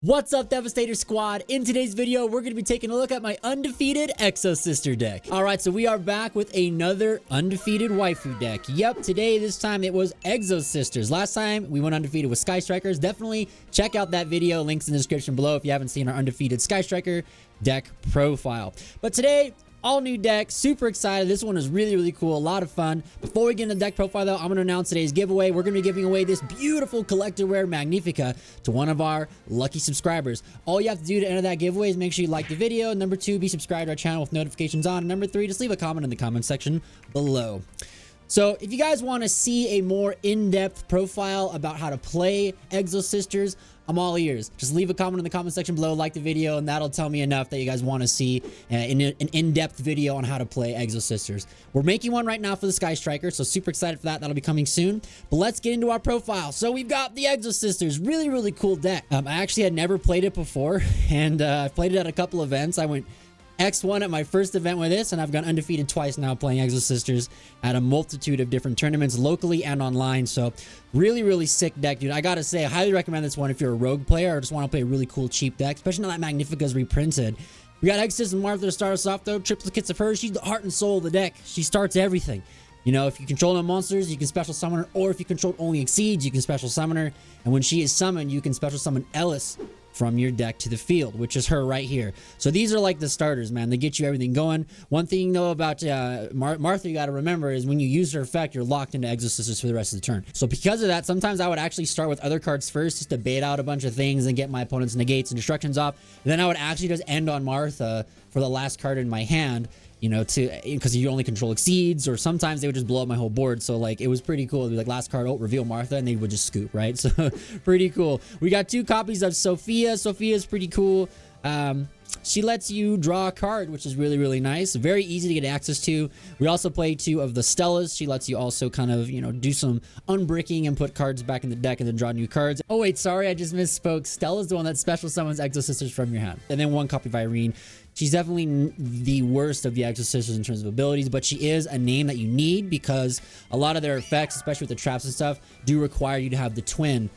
What's up, Devastator Squad? In today's video, we're going to be taking a look at my undefeated Exosister deck. Alright, so we are back with another undefeated waifu deck. Yep, today, this time, it was Exosisters. Last time, we went undefeated with Sky Strikers. Definitely check out that video. Links in the description below if you haven't seen our undefeated Sky Striker deck profile. But today, all new deck, super excited. This one is really cool, a lot of fun. Before we get into the deck profile though, I'm going to announce today's giveaway. We're going to be giving away this beautiful collector rare Magnifica to one of our lucky subscribers. All you have to do to enter that giveaway is make sure you like the video. Number 2, be subscribed to our channel with notifications on. And number 3, just leave a comment in the comment section below. So if you guys want to see a more in-depth profile about how to play Exosisters, I'm all ears. Just leave a comment in the comment section below, like the video, and that'll tell me enough that you guys want to see an in-depth video on how to play Exosisters. We're making one right now for the Sky Striker, so super excited for that. That'll be coming soon. But let's get into our profile. So we've got the Exosisters, really cool deck. I actually had never played it before, and I've played it at a couple events. I went X1 at my first event with this, and I've gone undefeated twice now playing Exosisters at a multitude of different tournaments, locally and online. So really sick deck, dude. I gotta say, I highly recommend this one if you're a rogue player or just want to play a really cool cheap deck, especially now that Magnifica is reprinted. We got Exos and Martha to start us off though. Triplicates of her. She's the heart and soul of the deck. She starts everything. You know, if you control no monsters, you can special summon her, or if you control only exceeds, you can special summon her. And when she is summoned, you can special summon Ellis from your deck to the field, which is her right here. So these are like the starters, man. They get you everything going. One thing though about Martha you got to remember is when you use her effect, you're locked into Exosisters for the rest of the turn. So because of that, sometimes I would actually start with other cards first just to bait out a bunch of things and get my opponent's negates and destructions off. And then I would actually just end on Martha for the last card in my hand, you know, because you only control exceeds, or sometimes they would just blow up my whole board. So like it was pretty cool. It'd be like last card, oh, reveal Martha, and they would just scoop, right? So pretty cool. We got 2 copies of Sophia. Sophia's pretty cool. She lets you draw a card, which is really nice. Very easy to get access to. We also play 2 of the Stellas. She lets you also kind of, you know, do some unbricking and put cards back in the deck and then draw new cards. Oh wait, sorry, I just misspoke. Stella's the one that special summons Exosisters from your hand. And then 1 copy of Irene. She's definitely the worst of the Exosisters in terms of abilities, but she is a name that you need because a lot of their effects, especially with the traps and stuff, do require you to have the twin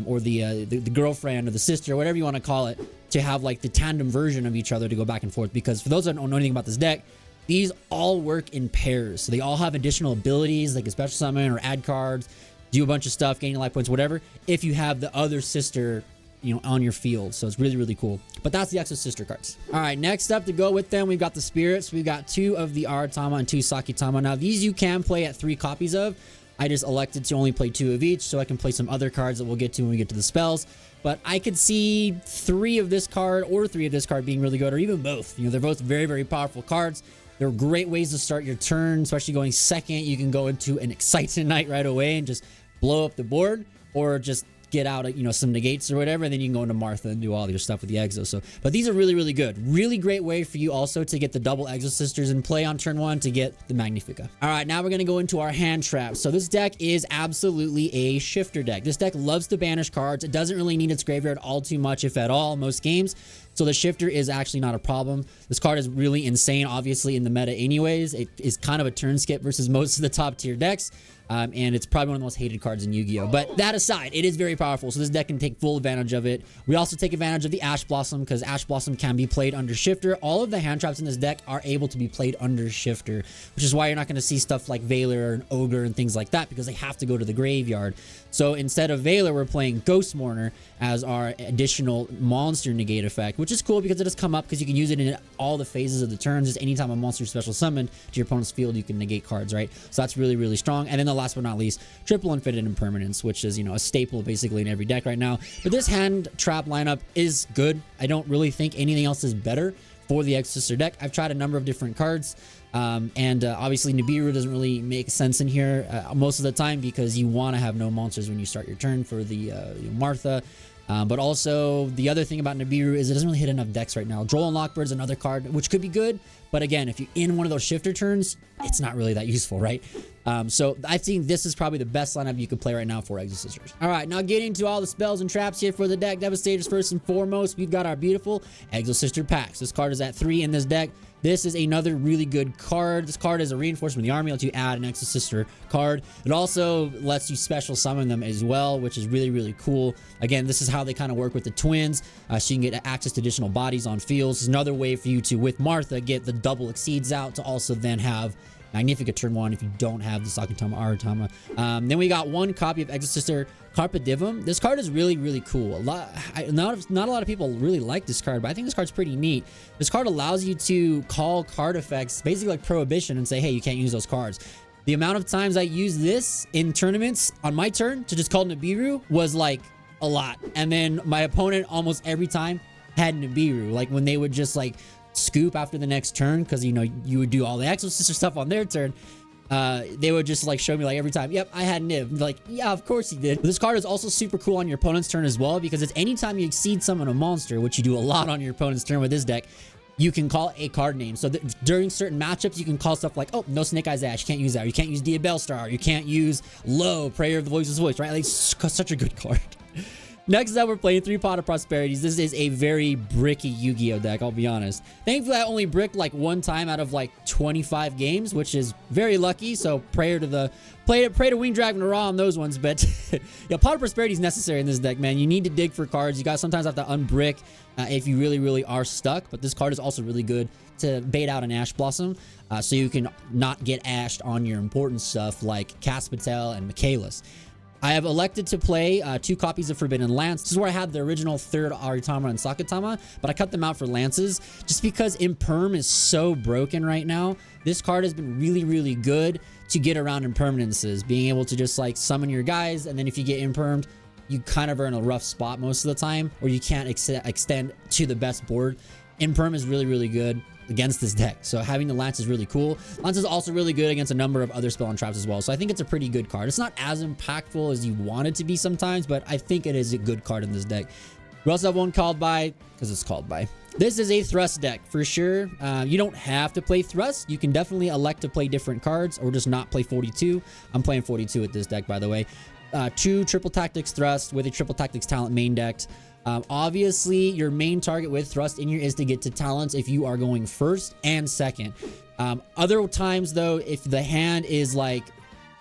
or the girlfriend or the sister, whatever you want to call it, to have like the tandem version of each other to go back and forth. Because for those that don't know anything about this deck, these all work in pairs. So they all have additional abilities like a special summon or add cards, do a bunch of stuff, gain life points, whatever, if you have the other sister, you know, on your field. So it's really cool. But that's the Exosister cards. All right, next up to go with them, we've got the spirits. We've got 2 of the Aratama and 2 Sakitama. Now these you can play at 3 copies of. I just elected to only play 2 of each so I can play some other cards that we'll get to when we get to the spells. But I could see 3 of this card or 3 of this card being really good, or even both. You know, they're both very powerful cards. They're great ways to start your turn, especially going second. You can go into an Excited Night right away and just blow up the board, or just get out, you know, some negates or whatever, and then you can go into Martha and do all your stuff with the Exo. So, but these are really good. Really great way for you also to get the double Exosisters and play on turn 1 to get the Magnifica. All right, now we're going to go into our hand traps. So this deck is absolutely a shifter deck. This deck loves to banish cards. It doesn't really need its graveyard all too much, if at all, most games. So the shifter is actually not a problem. This card is really insane, obviously, in the meta anyways. It is kind of a turn skip versus most of the top tier decks. And it's probably one of the most hated cards in Yu-Gi-Oh! But that aside, it is very powerful, so this deck can take full advantage of it. We also take advantage of the Ash Blossom, because Ash Blossom can be played under Shifter. All of the hand traps in this deck are able to be played under Shifter, which is why you're not going to see stuff like Veiler and Ogre and things like that, because they have to go to the graveyard. So instead of Veiler, we're playing Ghost Mourner as our additional monster negate effect, which is cool because it has come up because you can use it in all the phases of the turns. Just anytime a monster is special summoned to your opponent's field, you can negate cards, right? So that's really strong. And then the last but not least, triple Infinite Impermanence, which is, you know, a staple basically in every deck right now. But this hand trap lineup is good. I don't really think anything else is better for the Exosister deck. I've tried a number of different cards. Obviously Nibiru doesn't really make sense in here most of the time, because you want to have no monsters when you start your turn for the Martha. But also the other thing about Nibiru is it doesn't really hit enough decks right now. Droll and Lockbird is another card which could be good, But again, if you're in one of those shifter turns, it's not really that useful, right? So I think this is probably the best lineup you could play right now for Exosisters. All right, now getting to all the spells and traps here for the deck. Devastators first and foremost, we've got our beautiful Exosister packs. This card is at 3 in this deck. This is another really good card. This card is a reinforcement of the army. Lets you add an Exosister card. It also lets you special summon them as well, which is really, really cool. Again, this is how they kind of work with the twins. So you can get access to additional bodies on fields. It's another way for you to, with Martha, get the double exceeds out to also then have Magnifica turn 1 if you don't have the Sakutama Aratama. Then we got one copy of Exosister Carpe Diem. This card is really, really cool. Not a lot of people really like this card, but I think this card's pretty neat. This card allows you to call card effects, basically like Prohibition, and say, hey, you can't use those cards. The amount of times I used this in tournaments on my turn to just call Nibiru was like a lot. And then my opponent almost every time had Nibiru. Like when they would just like scoop after the next turn, because you know you would do all the Exosister stuff on their turn, they would just like show me like every time, yep, I had Nib. Like, yeah, of course you did. But this card is also super cool on your opponent's turn as well, because it's anytime you exceed summon a monster, which you do a lot on your opponent's turn with this deck, you can call a card name. So during certain matchups, you can call stuff like, oh, no Snake Eyes Ash, you can't use that. Or you can't use Diabell Star. You can't use Low, Prayer of the Voiceless Voice, right? Like, such a good card. Next up, we're playing 3 Pot of Prosperities. This is a very bricky Yu-Gi-Oh deck, I'll be honest. Thankfully, I only bricked like 1 time out of like 25 games, which is very lucky. So pray to Winged Dragon Ra on those ones. But yeah, Pot of Prosperity is necessary in this deck, man. You need to dig for cards. You guys sometimes have to unbrick if you really, really are stuck. But this card is also really good to bait out an Ash Blossom, so you can not get ashed on your important stuff like Caspatel and Michaelis. I have elected to play 2 copies of Forbidden Lance. This is where I had the original 3rd Aritama and Sakutama, but I cut them out for Lances just because Imperm is so broken right now. This card has been really, really good to get around impermanences, being able to just like summon your guys, and then if you get impermed, you kind of are in a rough spot most of the time, or you can't extend to the best board. Imperm is really, really good against this deck, so having the Lance is really cool. Lance is also really good against a number of other spell and traps as well, so I think it's a pretty good card. It's not as impactful as you want it to be sometimes, but I think it is a good card in this deck. We also have one called by, because it's called by. This is a Thrust deck for sure. You don't have to play Thrust. You can definitely elect to play different cards or just not play 42. I'm playing 42 with this deck, by the way. 2 Triple Tactics Thrust with a Triple Tactics Talent main decked. Obviously, your main target with Thrust in here is to get to talents if you are going first and second. Other times, though, if the hand is like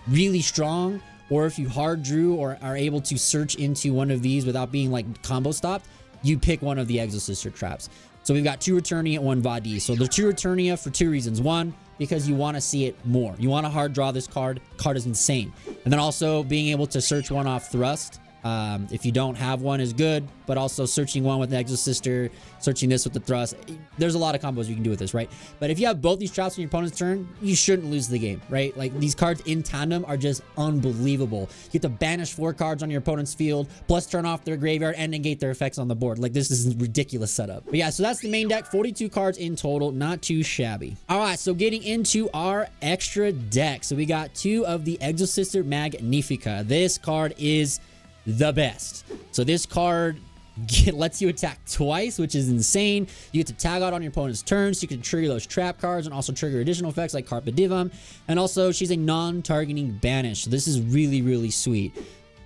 really strong, or if you hard drew or are able to search into one of these without being like combo stopped, you pick one of the Exosister traps. So we've got 2 Returnia, 1 Vadi. So the 2 Returnia for 2 reasons. 1, because you want to see it more. You want to hard draw this card. Card is insane. And then also being able to search one off Thrust. If you don't have one is good, but also searching one with the Exosister, searching this with the Thrust. There's a lot of combos you can do with this, right? But if you have both these traps on your opponent's turn, you shouldn't lose the game, right? Like these cards in tandem are just unbelievable. You get to banish 4 cards on your opponent's field, plus turn off their graveyard and negate their effects on the board. Like this is a ridiculous setup. But yeah, so that's the main deck. 42 cards in total, not too shabby. All right, so getting into our extra deck. So we got 2 of the Exosister Magnifica. This card is the best. So this card lets you attack twice, which is insane. You get to tag out on your opponent's turn, so you can trigger those trap cards and also trigger additional effects like Carpe Diem. And also, she's a non-targeting banish. So this is really, really sweet.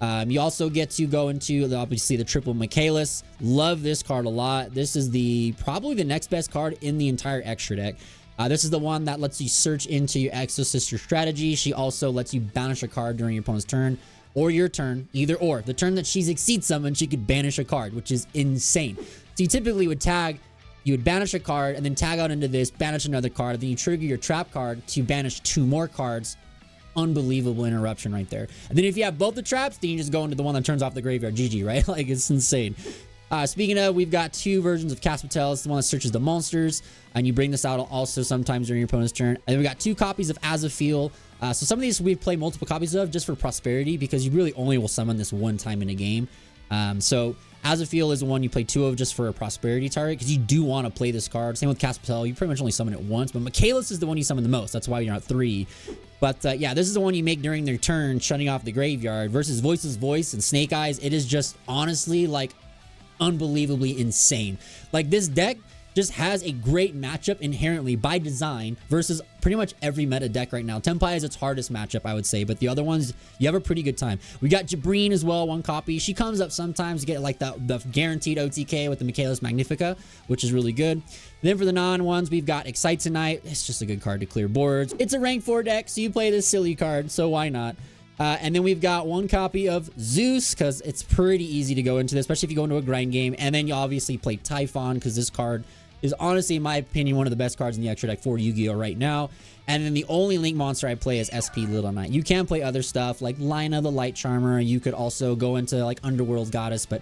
You also get to go into obviously the triple Michaelis. Love this card a lot. This is probably the next best card in the entire extra deck. This is the one that lets you search into your Exosister strategy. She also lets you banish a card during your opponent's turn, or your turn, either or. The turn that she's exceed summoned, she could banish a card, which is insane. So you typically would you would banish a card and then tag out into this, banish another card, and then you trigger your trap card to banish 2 more cards. Unbelievable interruption right there. And then if you have both the traps, then you just go into the one that turns off the graveyard. GG, right? Like it's insane. Speaking of, we've got 2 versions of Caspatel. It's the one that searches the monsters, and you bring this out also sometimes during your opponent's turn. And then we got 2 copies of Azafeel. So some of these we play multiple copies of just for prosperity, because you really only will summon this 1 time in a game. So Azafeel is the one you play 2 of just for a prosperity target, because you do want to play this card. Same with Caspatel. You pretty much only summon it once, but Michaelis is the one you summon the most. That's why you're at 3. But yeah, this is the one you make during their turn, shutting off the graveyard, versus Voiceless Voice and Snake Eyes. It is just honestly like unbelievably insane. Like this deck just has a great matchup inherently by design versus pretty much every meta deck right now. Tenpai is its hardest matchup, I would say, but the other ones, you have a pretty good time. We got Jabreen as well, 1 copy. She comes up sometimes to get like the guaranteed OTK with the Michaelis Magnifica, which is really good. Then for the non-ones, we've got Excite Tonight. It's just a good card to clear boards. It's a rank 4 deck, so you play this silly card, so why not? And then we've got 1 copy of Zeus, because it's pretty easy to go into this, especially if you go into a grind game. And then you obviously play Typhon, because this card is honestly, in my opinion, one of the best cards in the extra deck for Yu-Gi-Oh! Right now. And then the only link monster I play is SP Little Knight. You can play other stuff like Lina the Light Charmer. You could also go into like Underworld Goddess, but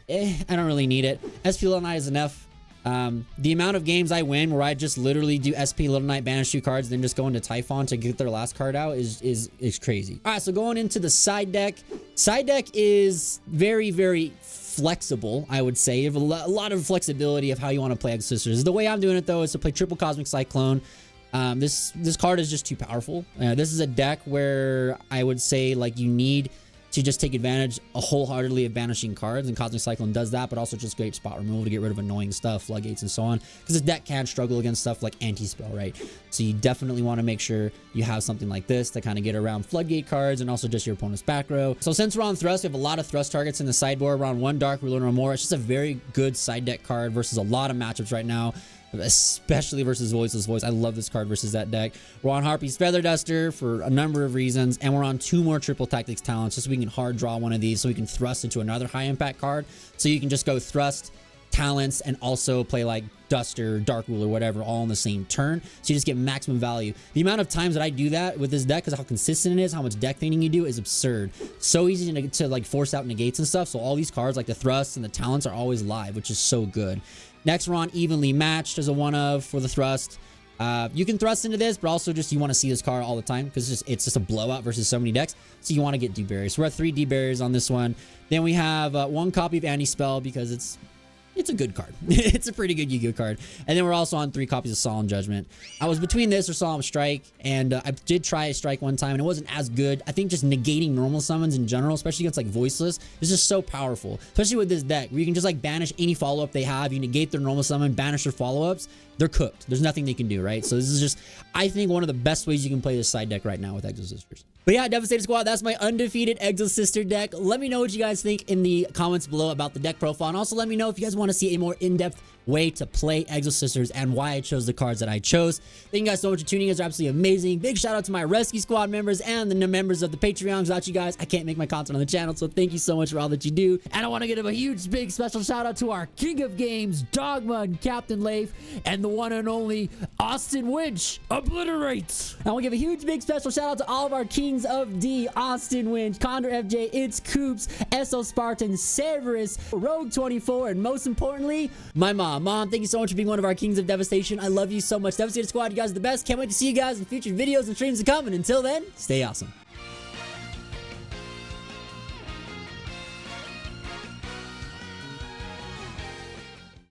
I don't really need it. SP Little Knight is enough. The amount of games I win where I just literally do SP Little Knight, banish 2 cards, then just go into Typhon to get their last card out is crazy. All right, so going into the side deck. Side deck is very, very flexible, I would say. You have a lot of flexibility of how you want to play Exosisters. The way I'm doing it, though, is to play triple Cosmic Cyclone. This card is just too powerful. This is a deck where I would say, like, you need to just take advantage wholeheartedly of banishing cards, and Cosmic Cyclone does that, but also just great spot removal to get rid of annoying stuff, floodgates, and so on, because this deck can struggle against stuff like anti-spell, right? So you definitely want to make sure you have something like this to kind of get around floodgate cards and also just your opponent's back row. So since we're on Thrust, we have a lot of Thrust targets in the sideboard. We're on 1 Dark Ruler or more. It's just a very good side deck card versus a lot of matchups right now, especially versus Voiceless Voice. I love this card versus that deck. We're on Harpy's Feather Duster for a number of reasons, and we're on 2 more Triple Tactics Talents just so we can hard draw one of these so we can thrust into another high impact card. So you can just go Thrust, Talents, and also play like Duster, Dark Ruler, whatever, all in the same turn. So you just get maximum value. The amount of times that I do that with this deck, because how consistent it is, how much deck cleaning you do, is absurd. So easy to like force out negates and stuff. So all these cards like the Thrusts and the Talents are always live, which is so good. Next, we're on Evenly Matched as a 1-of for the Thrust. You can thrust into this, but also just you want to see this card all the time because it's just a blowout versus so many decks. So you want to get D barriers. So we're at 3 D barriers on this one. Then we have 1 copy of Anti-Spell because it's a good card. It's a pretty good Yu-Gi-Oh card. And then we're also on 3 copies of Solemn Judgment. I was between this or Solemn Strike, and I did try a Strike one time, and it wasn't as good. I think just negating normal summons in general, especially against like Voiceless, is just so powerful. Especially with this deck, where you can just like banish any follow-up they have. You negate their normal summon, banish their follow-ups. They're cooked. There's nothing they can do, right? So this is just, I think, one of the best ways you can play this side deck right now with Exosisters. But yeah, Devastated Squad, that's my undefeated Exosister deck. Let me know what you guys think in the comments below about the deck profile. And also let me know if you guys want to see a more in-depth way to play Exosisters and why I chose the cards that I chose. Thank you guys so much for tuning in. It's absolutely amazing. Big shout out to my Rescue Squad members and the members of the Patreon. Without you guys, I can't make my content on the channel. So thank you so much for all that you do. And I want to give a huge, big special shout out to our King of Games, Dogma and Captain Leif, and the one and only Austin Winch. Obliterate! I want to give a huge, big special shout out to all of our Kings of D, Austin Winch, Condor FJ, It's Coops, SO Spartan, Severus, Rogue 24, and most importantly, my mom. Mom, thank you so much for being one of our Kings of Devastation. I love you so much. Devastated Squad, you guys are the best. Can't wait to see you guys in future videos and streams to come. And until then, stay awesome.